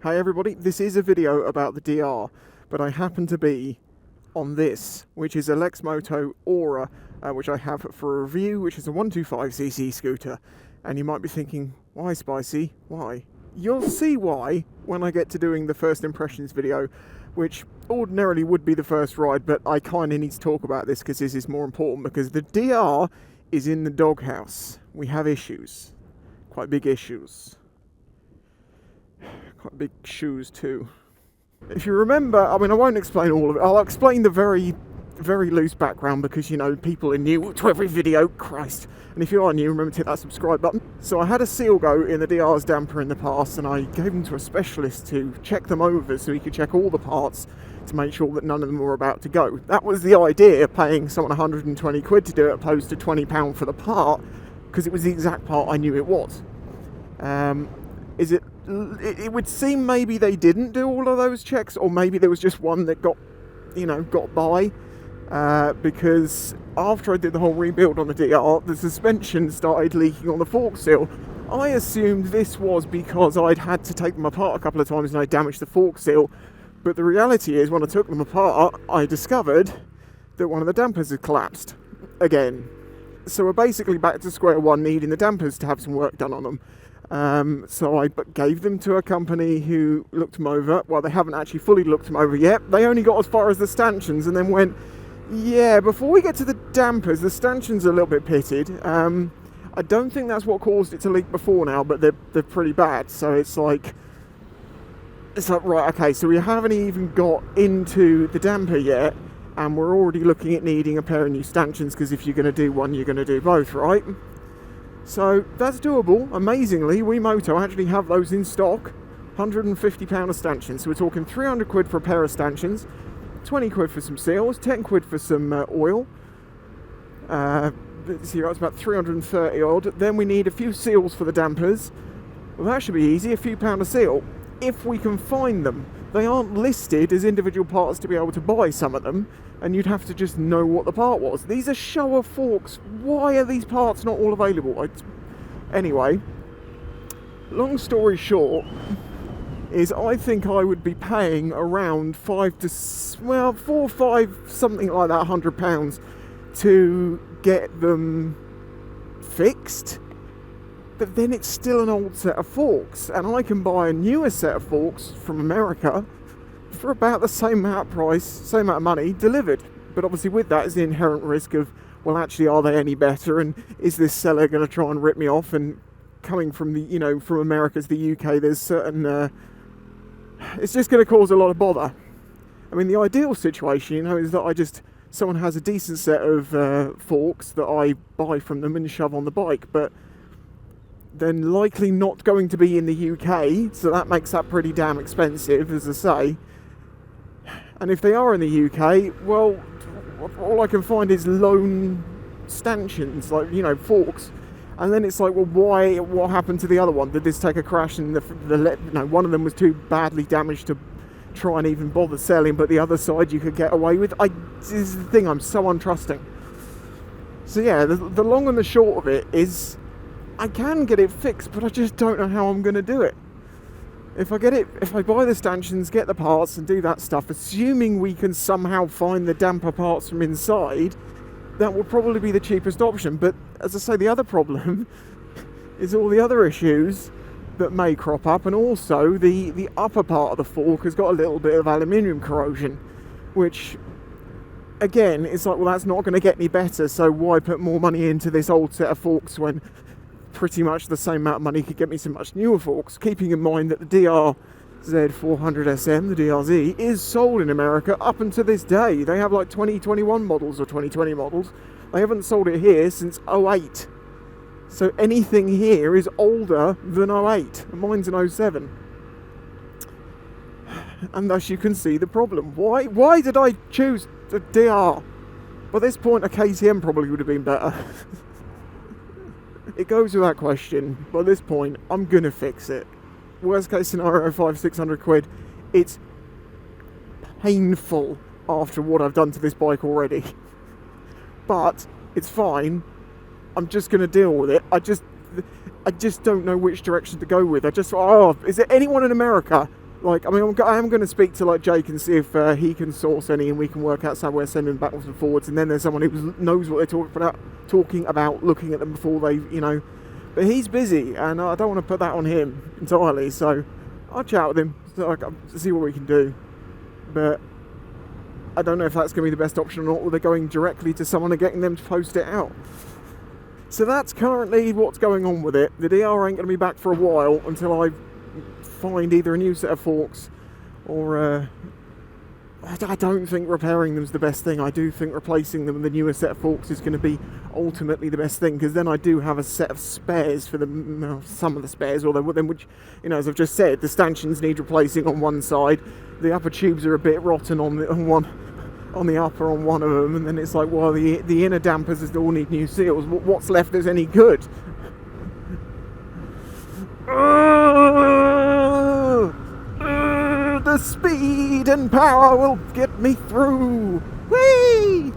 Hey everybody, this is a video about the DR, but I happen to be on this, which is a Lexmoto Aura, which I have for a review, which is a 125cc scooter. And you might be thinking, why Spicy? Why? You'll see why when I get to doing the first impressions video, which ordinarily would be the first ride, but I kind of need to talk about this because this is more important, because the DR is in the doghouse. We have issues, quite big issues. Quite big shoes too. If you remember, I mean, I won't explain all of it. I'll explain the very loose background because, you know, people are new to every video. Christ. And if you are new, remember to hit that subscribe button. So I had a seal go in the DR's damper in the past, and I gave them to a specialist to check them over so he could check all the parts to make sure that none of them were about to go. That was the idea, paying someone 120 quid to do it opposed to £20 for the part, because it was the exact part I knew it was. It would seem maybe they didn't do all of those checks, or maybe there was just one that got by, because after I did the whole rebuild on the DR, the suspension started leaking on the fork seal. I assumed this was because I'd had to take them apart a couple of times and I damaged the fork seal, but the reality is when I took them apart, I discovered that one of the dampers had collapsed again. So we're basically back to square one, needing the dampers to have some work done on them. So I gave them to a company who looked them over. Well, they haven't actually fully looked them over yet. They only got as far as the stanchions and then went, yeah, before we get to the dampers, the stanchions are a little bit pitted. I don't think that's what caused it to leak before now, but they're pretty bad. So it's like, right, okay, so we haven't even got into the damper yet, and we're already looking at needing a pair of new stanchions, because if you're going to do one, you're going to do both, right? So that's doable. Amazingly, we Moto actually have those in stock. £150 a stanchion. So we're talking 300 quid for a pair of stanchions, 20 quid for some seals, 10 quid for some oil. So that's about 330 odd. Then we need a few seals for the dampers. Well, that should be easy, a few pound a seal, if we can find them. They aren't listed as individual parts to be able to buy some of them, and you'd have to just know what the part was. These are Showa forks. Why are these parts not all available? Anyway, long story short, is I think I would be paying around £4 or £5, something like that, £100 to get them fixed. But then it's still an old set of forks, and I can buy a newer set of forks from America for about the same amount of price, same amount of money, delivered. But obviously with that is the inherent risk of, well, actually, are they any better, and is this seller going to try and rip me off? And coming from the, from America to the UK, there's certain, it's just going to cause a lot of bother. I mean, the ideal situation, is that someone has a decent set of forks that I buy from them and shove on the bike, but then likely not going to be in the UK, so that makes that pretty damn expensive, as I say. And if they are in the UK, well, all I can find is lone stanchions, like, forks. And then it's like, well, what happened to the other one? Did this take a crash and one of them was too badly damaged to try and even bother selling, but the other side you could get away with? This is the thing, I'm so untrusting. So yeah, the long and the short of it is, I can get it fixed, but I just don't know how I'm going to do it. If I buy the stanchions, get the parts and do that stuff, assuming we can somehow find the damper parts from inside, that will probably be the cheapest option. But as I say, the other problem is all the other issues that may crop up, and also the upper part of the fork has got a little bit of aluminium corrosion, which again, it's like, well, that's not going to get any better, so why put more money into this old set of forks when pretty much the same amount of money could get me some much newer forks, keeping in mind that the DRZ 400SM, the DRZ, is sold in America up until this day. They have like 2021 models or 2020 models. They haven't sold it here since 08. So anything here is older than 08. Mine's an 07. And thus you can see the problem. Why did I choose the DR? By this point, a KTM probably would have been better. It goes without question, by this point, I'm going to fix it. Worst case scenario, 500-600 quid. It's painful after what I've done to this bike already. But it's fine. I'm just going to deal with it. I just don't know which direction to go with. Is there anyone in America like, I mean, I am going to speak to like Jake and see if he can source any, and we can work out somewhere sending backwards and forwards. And then there's someone who knows what they're talking about, looking at them before they, you know. But he's busy, and I don't want to put that on him entirely. So I'll chat with him, so I can see what we can do. But I don't know if that's going to be the best option or not, or they're going directly to someone and getting them to post it out. So that's currently what's going on with it. The DR ain't going to be back for a while until I find either a new set of forks or I don't think repairing them is the best thing. I do think replacing them with the newer set of forks is going to be ultimately the best thing, because then I do have a set of spares for them, well, some of the spares, although then, which, you know, as I've just said, the stanchions need replacing on one side, the upper tubes are a bit rotten on the upper on one of them, and then it's like, well, the inner dampers all need new seals. What's left that's any good? The speed and power will get me through. Whee!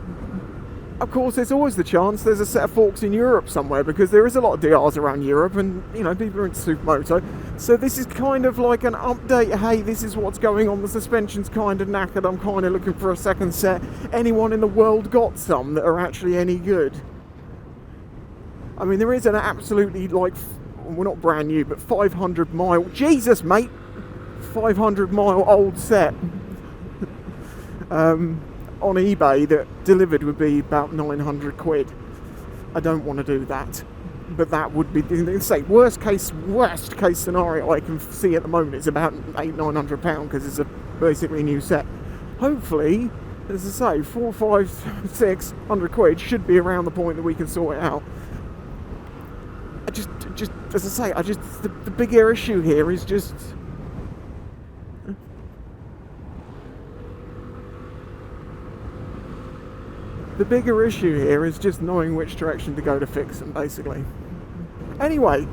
Of course, there's always the chance there's a set of forks in Europe somewhere, because there is a lot of DRs around Europe, and, you know, people are into supermoto. So this is kind of like an update. Hey, this is what's going on. The suspension's kind of knackered. I'm kind of looking for a second set. Anyone in the world got some that are actually any good? I mean, there is an absolutely, like, well, not brand new, but 500 mile, Jesus mate, 500 mile old set on eBay that delivered would be about 900 quid. I don't want to do that, but that would be, say, worst case scenario I can see at the moment is about £800-900 because it's basically a new set. Hopefully, as I say, 400, 500, 600 quid should be around the point that we can sort it out. Just as I say, the bigger issue here is just knowing which direction to go to fix them, basically. Anyway,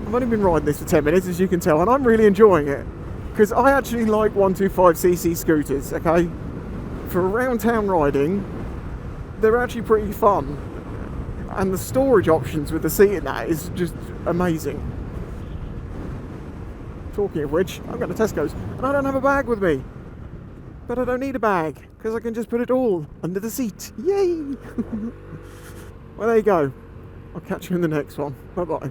I've only been riding this for 10 minutes, as you can tell, and I'm really enjoying it, because I actually like 125cc scooters, okay? For around town riding, they're actually pretty fun. And the storage options with the seat in that is just amazing. Talking of which, I'm going to Tesco's, and I don't have a bag with me. But I don't need a bag, because I can just put it all under the seat. Yay! Well, there you go. I'll catch you in the next one. Bye-bye.